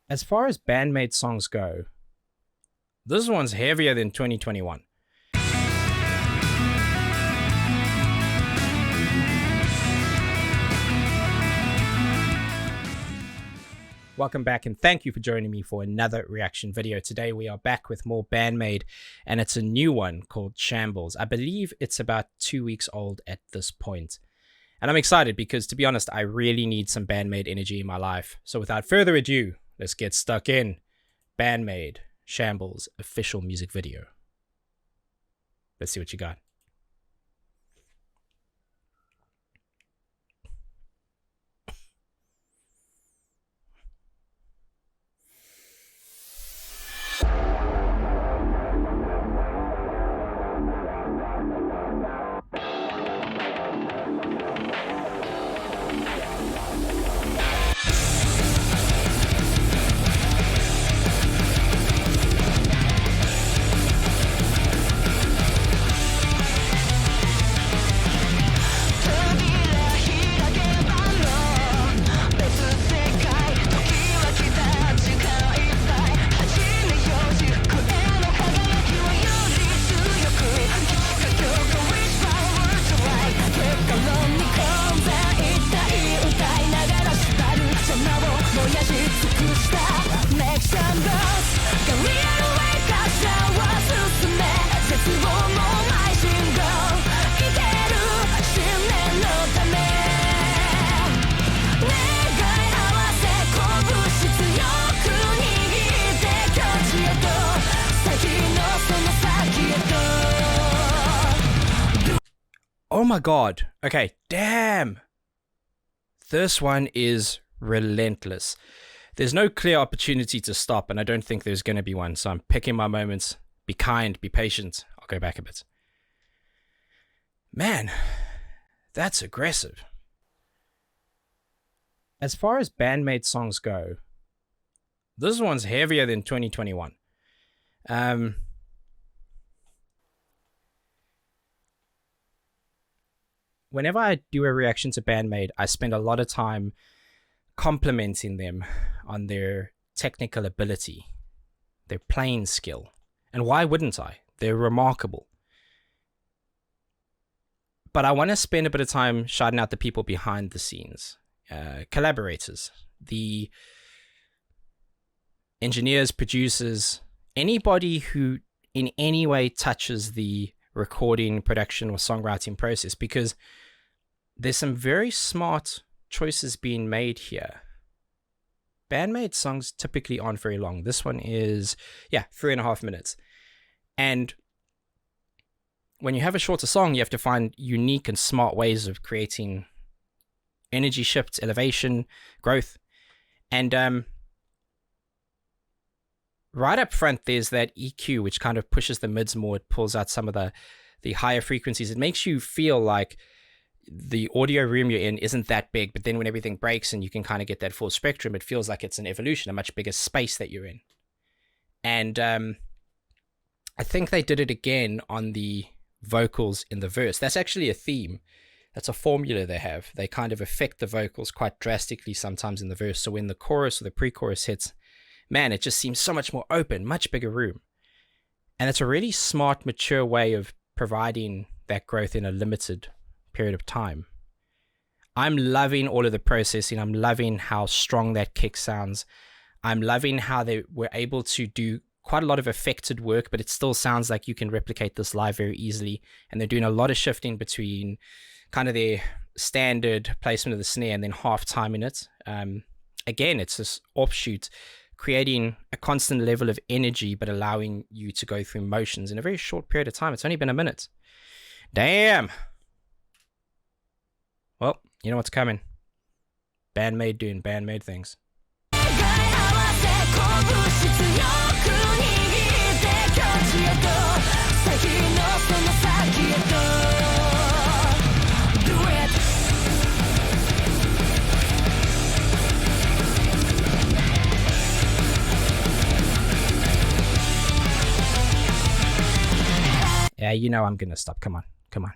As far as Band-Maid songs go, this one's heavier than 2021. Welcome back and thank you for joining me for another reaction video. Today we are back with more Band-Maid and it's a new one called Shambles. I believe it's about 2 weeks old at this point. And I'm excited because, to be honest, I really need some Band-Maid energy in my life. So without further ado, let's get stuck in. Band-Maid, Shambles, official music video. Let's see what you got. Oh my god. Okay, damn. This one is relentless. There's no clear opportunity to stop, and I don't think there's going to be one, so I'm picking my moments. Be kind, be patient. I'll go back a bit. Man, that's aggressive. As far as Band-Maid songs go, this one's heavier than 2021. Whenever I do a reaction to Band-Maid, I spend a lot of time complimenting them on their technical ability, their playing skill. And why wouldn't I? They're remarkable. But I want to spend a bit of time shouting out the people behind the scenes, collaborators, the engineers, producers, anybody who in any way touches the recording, production, or songwriting process, because there's some very smart choices being made here. Band-Maid songs typically aren't very long. This one is, 3.5 minutes. And when you have a shorter song, you have to find unique and smart ways of creating energy shifts, elevation, growth. And right up front, there's that EQ, which kind of pushes the mids more. It pulls out some of the higher frequencies. It makes you feel like the audio room you're in isn't that big, but then when everything breaks and you can kind of get that full spectrum, it feels like it's an evolution, a much bigger space that you're in. And I think they did it again on the vocals in the verse. That's actually a theme. That's a formula they have. They kind of affect the vocals quite drastically sometimes in the verse. So when the chorus or the pre-chorus hits, man, it just seems so much more open, much bigger room. And it's a really smart, mature way of providing that growth in a limited period of time. I'm loving all of the processing. I'm loving how strong that kick sounds. I'm loving how they were able to do quite a lot of affected work, but it still sounds like you can replicate this live very easily. And they're doing a lot of shifting between kind of their standard placement of the snare and then half time in it. Again, it's this offshoot, creating a constant level of energy, but allowing you to go through motions in a very short period of time. It's only been a minute. Damn. Well, you know what's coming. Band-Maid doing Band-Maid things. Yeah, you know I'm gonna stop. Come on, come on.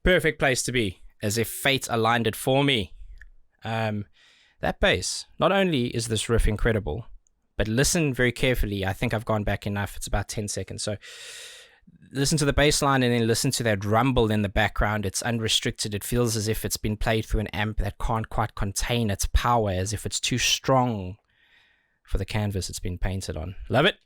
Perfect place to be, as if fate aligned it for me. That bass, not only is this riff incredible, but listen very carefully. I think I've gone back enough. It's about 10 seconds. So listen to the bass line and then listen to that rumble in the background. It's unrestricted. It feels as if it's been played through an amp that can't quite contain its power, as if it's too strong for the canvas it's been painted on. Love it.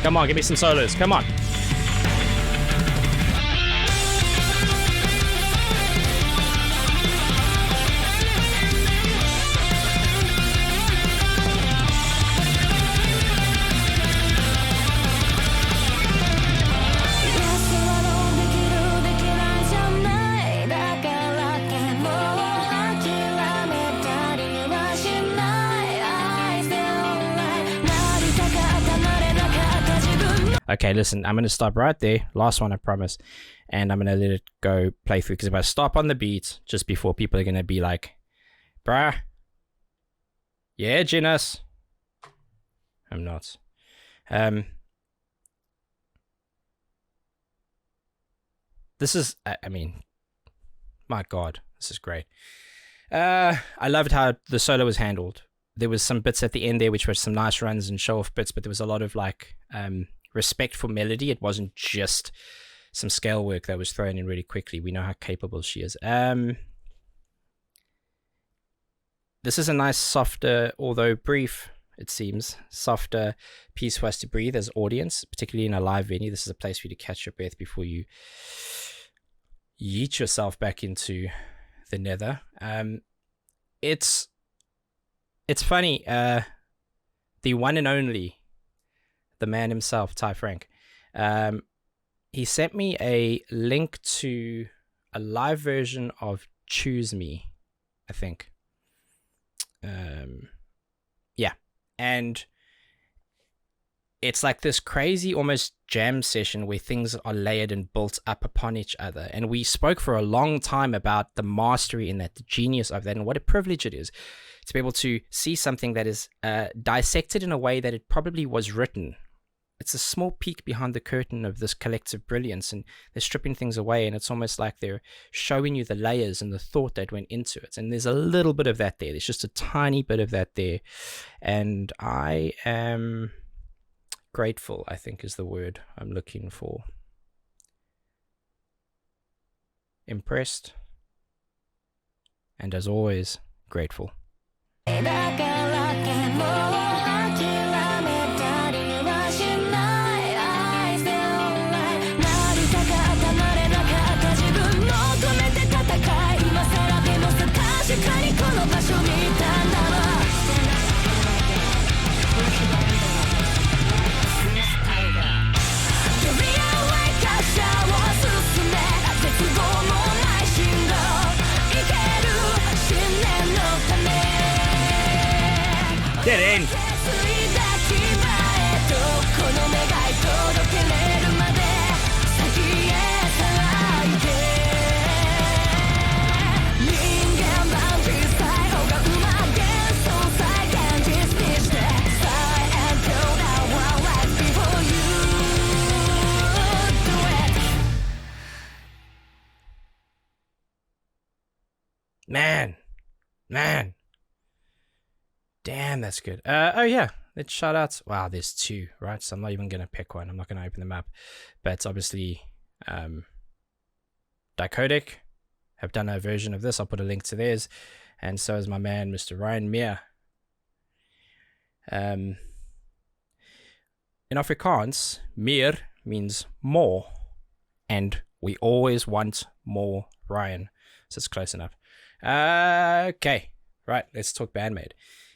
Come on, give me some solos. Come on. Okay, listen, I'm going to stop right there. Last one, I promise. And I'm going to let it go play through. Because if I stop on the beat just before, people are going to be like, bruh. Yeah, Genus. I'm not. This is, I mean, my God, this is great. I loved how the solo was handled. There was some bits at the end there which were some nice runs and show-off bits, but there was a lot of like... respect for melody. It wasn't just some scale work that was thrown in really quickly. We know how capable she is. This is a nice, softer, although brief, it seems, softer piece for us to breathe as audience, particularly in a live venue. This is a place for you to catch your breath before you yeet yourself back into the nether. It's funny. The one and only, the man himself, Ty Frank, he sent me a link to a live version of Choose Me, I think. Yeah. And it's like this crazy, almost jam session where things are layered and built up upon each other. And we spoke for a long time about the mastery in that, the genius of that, and what a privilege it is to be able to see something that is dissected in a way that it probably was written. It's a small peek behind the curtain of this collective brilliance, and they're stripping things away, and it's almost like they're showing you the layers and the thought that went into it. And there's a little bit of that there. There's just a tiny bit of that there. And I am grateful, I think is the word I'm looking for. Impressed. And as always, grateful. Get in! Man. Damn, that's good. Oh yeah, let's shout out. Wow, there's two, right? So I'm not even gonna pick one. I'm not gonna open them up. But obviously, Dicodic have done a version of this. I'll put a link to theirs, and so is my man, Mr. Ryan Meir. In Afrikaans, Meir means more, and we always want more, Ryan. So it's close enough. Okay, right, let's talk Band-Maid.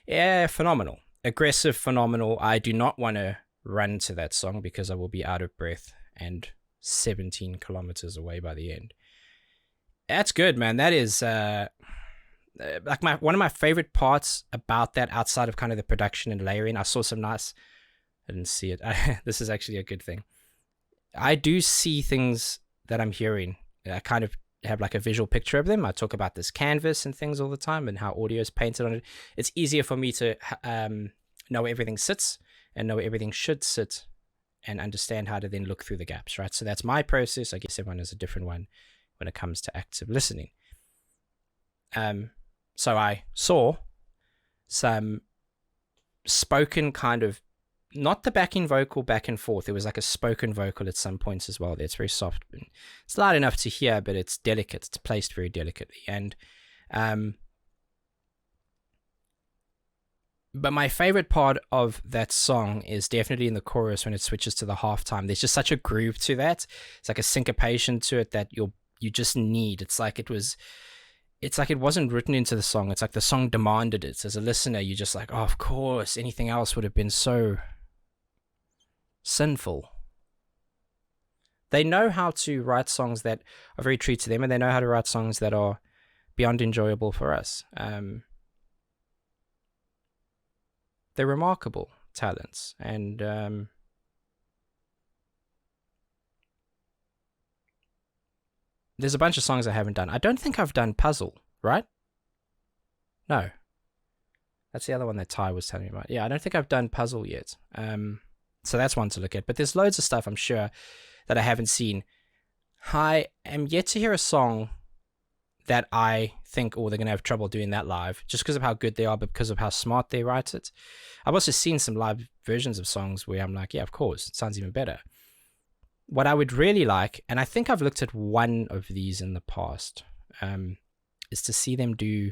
Yeah, phenomenal. Aggressive, phenomenal. I do not want to run to that song because I will be out of breath and 17 kilometers away by the end. That's good, man. That is like one of my favorite parts about that, outside of kind of the production and layering. I saw some nice. I didn't see it. This is actually a good thing. I do see things that I'm hearing. I kind of have like a visual picture of them. I talk about this canvas and things all the time and how audio is painted on it. It's easier for me to know where everything sits and know where everything should sit and understand how to then look through the gaps, right? So that's my process. I guess everyone has a different one when it comes to active listening. So I saw some spoken kind of, not the backing vocal back and forth. It was like a spoken vocal at some points as well. It's very soft. It's loud enough to hear, but it's delicate. It's placed very delicately. And but my favorite part of that song is definitely in the chorus when it switches to the halftime. There's just such a groove to that. It's like a syncopation to it that you just need. It's like it wasn't written into the song. It's like the song demanded it. As a listener, you're just like, oh, of course. Anything else would have been so sinful. They know how to write songs that are very true to them, and they know how to write songs that are beyond enjoyable for us. They're remarkable talents, and there's a bunch of songs I haven't done. I don't think I've done Puzzle, right? No. That's the other one that Ty was telling me about. Yeah, I don't think I've done Puzzle yet. So that's one to look at. But there's loads of stuff, I'm sure, that I haven't seen. I am yet to hear a song that I think, oh, they're going to have trouble doing that live, just because of how good they are, but because of how smart they write it. I've also seen some live versions of songs where I'm like, yeah, of course, it sounds even better. What I would really like, and I think I've looked at one of these in the past, is to see them do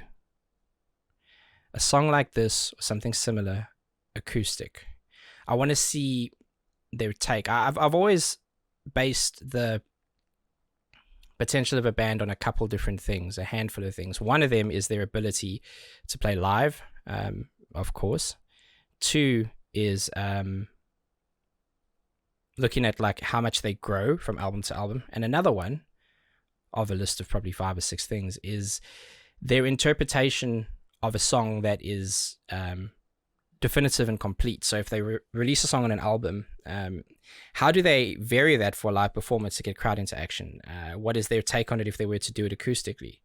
a song like this or something similar, acoustic. I want to see their take. I've always based the potential of a band on a couple different things, a handful of things. One of them is their ability to play live, of course. Two is looking at like how much they grow from album to album. And another one of a list of probably 5 or 6 things is their interpretation of a song that is definitive and complete. So if they release a song on an album, how do they vary that for a live performance to get crowd interaction? What is their take on it if they were to do it acoustically?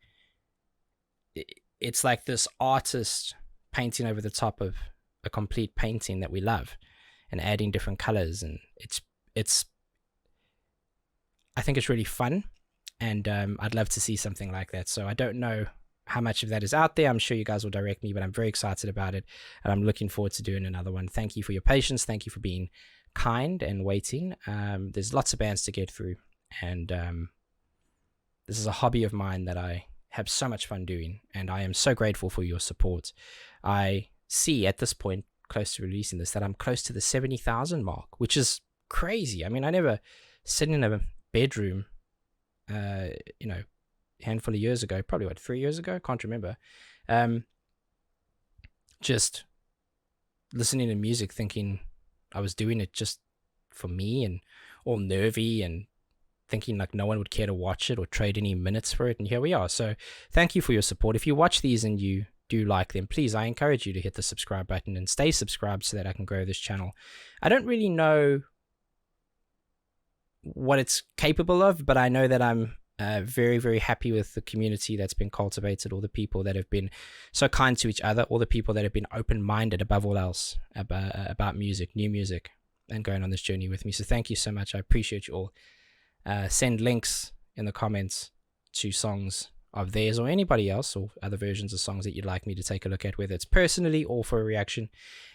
It's like this artist painting over the top of a complete painting that we love and adding different colors, and it's I think it's really fun, and I'd love to see something like that. So I don't know how much of that is out there. I'm sure you guys will direct me, but I'm very excited about it, and I'm looking forward to doing another one. Thank you for your patience. Thank you for being kind and waiting. There's lots of bands to get through, and this is a hobby of mine that I have so much fun doing, and I am so grateful for your support. I see at this point, close to releasing this, that I'm close to the 70,000 mark, which is crazy. I mean, I never sit in a bedroom, handful of years ago, probably 3 years ago, can't remember, just listening to music thinking I was doing it just for me, and all nervy and thinking like no one would care to watch it or trade any minutes for it, and here we are. So thank you for your support. If you watch these and you do like them, please, I encourage you to hit the subscribe button and stay subscribed so that I can grow this channel. I don't really know what it's capable of, but I know that I'm very, very happy with the community that's been cultivated, all the people that have been so kind to each other, all the people that have been open-minded above all else about music, new music, and going on this journey with me. So thank you so much. I appreciate you all. Send links in the comments to songs of theirs or anybody else, or other versions of songs that you'd like me to take a look at, whether it's personally or for a reaction,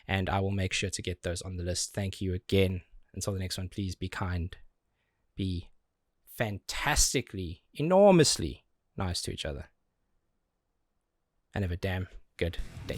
and I will make sure to get those on the list. Thank you again. Until the next one, please be kind, be fantastically, enormously nice to each other, and have a damn good day.